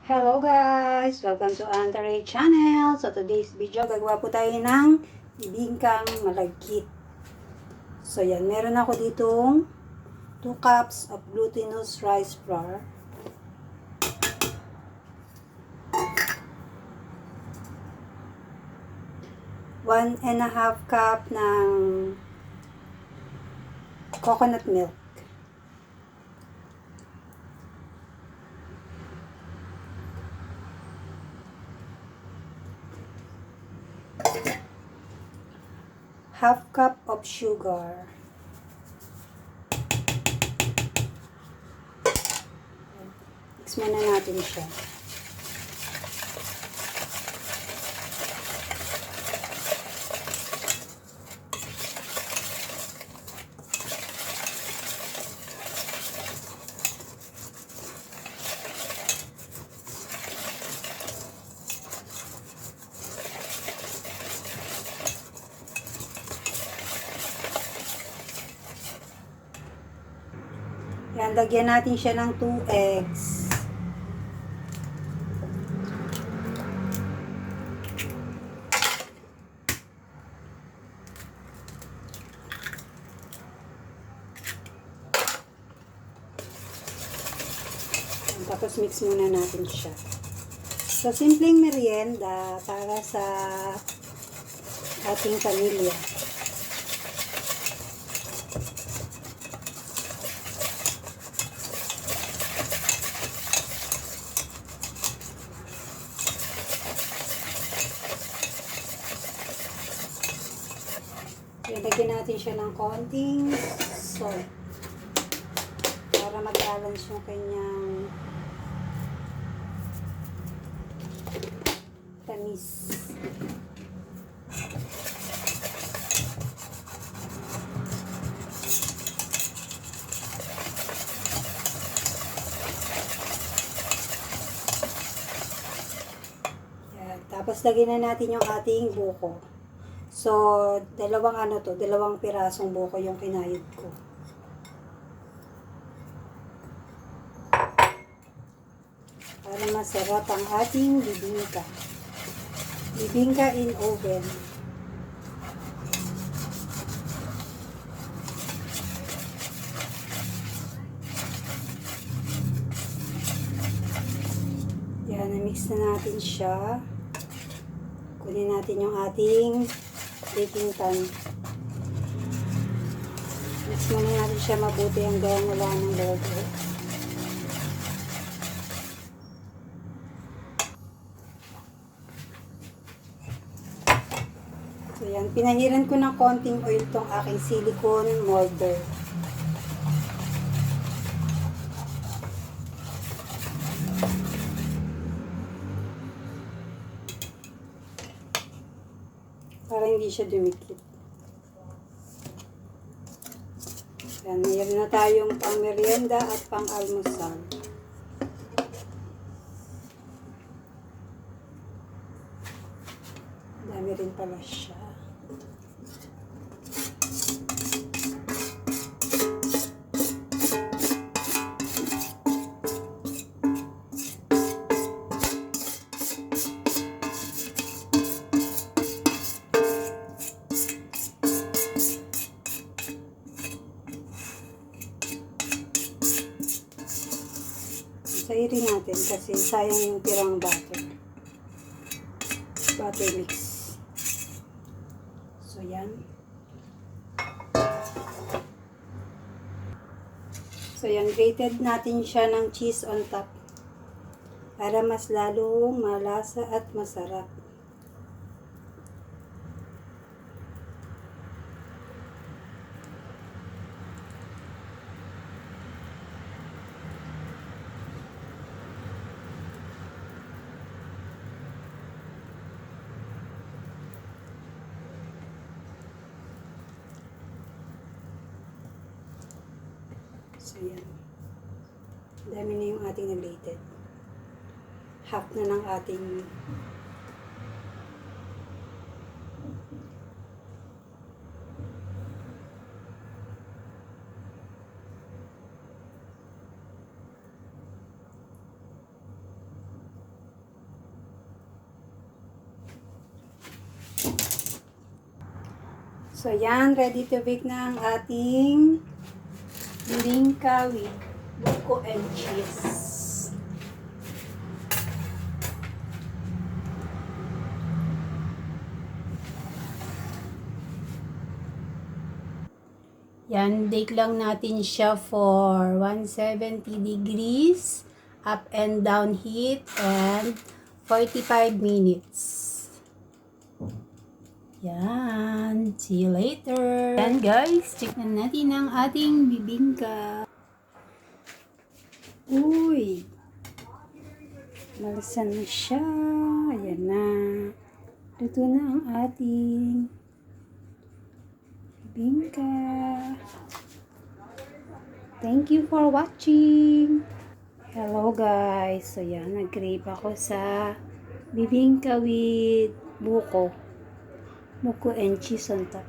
Hello guys! Welcome to Antaray Channel. So today's video, gagawa po tayo ng bibingkang malagkit. So yan, meron ako ditong 2 cups of glutinous rice flour. One and a half cup ng coconut milk. Half cup of sugar. Mix muna natin siya. Yan, lagyan natin siya ng 2 eggs. Yan, tapos mix muna natin siya. So, simpleng merienda para sa ating pamilya. Lagyan natin siya ng konting salt para mag-balance yung kanyang tamis. Yan. Tapos lagyan na natin yung ating buko. So, dalawang pirasong buko yung kinayod ko. Para masarap ang ating bibingka. Bibingka in oven. Yan, na-mix na natin siya. Kunin natin yung ating baking pan. Mix muna natin siya mabuti hanggang wala ng logo. So yan, pinahiran ko ng konting oil tong aking silicone molder. Para hindi siya dumikit. Yan, mayroon na tayong pang merienda at pang almusal. Dami rin pala siya. Sairin natin kasi sayang yung tirang butter mix. So yan. So yan, grated natin siya ng cheese on top para mas lalong malasa at masarap. So yan. Dami na yung ating nag-grated. Half na ng ating So yan, ready to bake na ang ating bibingka with buko and cheese. Yan, bake lang natin siya for 170 degrees, up and down heat, and 45 minutes. Yan, see you later. Yan guys, tignan natin ang ating bibingka. Uy, malasa na siya. Ayan na. Luto na ang ating bibingka. Thank you for watching. Hello guys. So yan, nag-crave ako sa bibingka with buko and cheese on top.